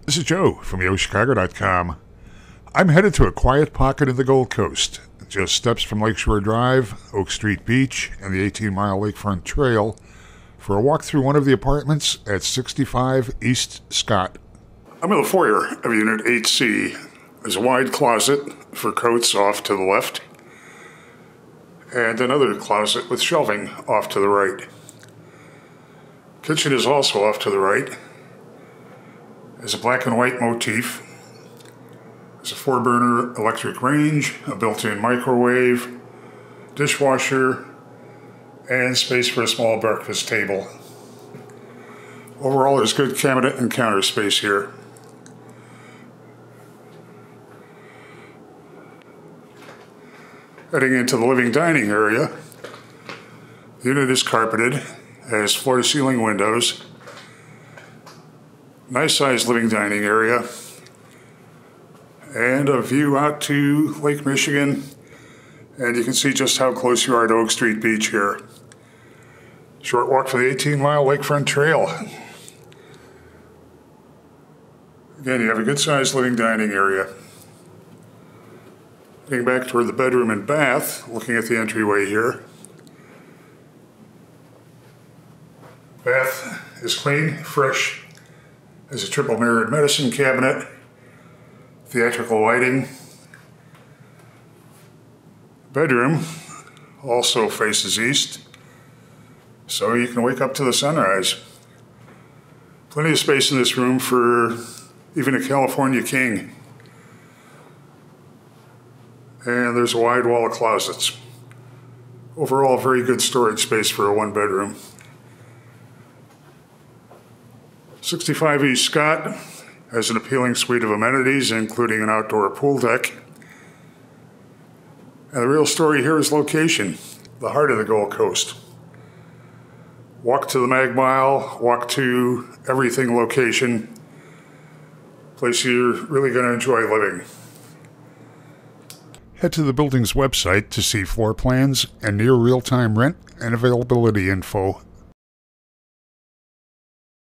This is Joe from YoChicago.com. I'm headed to a quiet pocket in the Gold Coast, just steps from Lakeshore Drive, Oak Street Beach, and the 18-mile Lakefront Trail for a walk through one of the apartments at 65 East Scott. I'm in the foyer of Unit 8C. There's a wide closet for coats off to the left, and another closet with shelving off to the right. Kitchen is also off to the right. There's a black and white motif. There's a 4-burner electric range, a built-in microwave, dishwasher, and space for a small breakfast table. Overall, there's good cabinet and counter space here. Heading into the living dining area, the unit is carpeted, has floor-to-ceiling windows, nice sized living dining area, and a view out to Lake Michigan, and you can see just how close you are to Oak Street Beach here. Short walk for the 18-mile Lakefront Trail. Again, you have a good sized living dining area. Getting back toward the bedroom and bath, looking at the entryway here. Bath is clean, fresh. There's a triple mirrored medicine cabinet, theatrical lighting. Bedroom also faces east, so you can wake up to the sunrise. Plenty of space in this room for even a California king. And there's a wide wall of closets. Overall, very good storage space for a one-bedroom. 65 East Scott has an appealing suite of amenities, including an outdoor pool deck. And the real story here is location, the heart of the Gold Coast. Walk to the Mag Mile, walk to everything location, place you're really going to enjoy living. Head to the building's website to see floor plans and near real-time rent and availability info.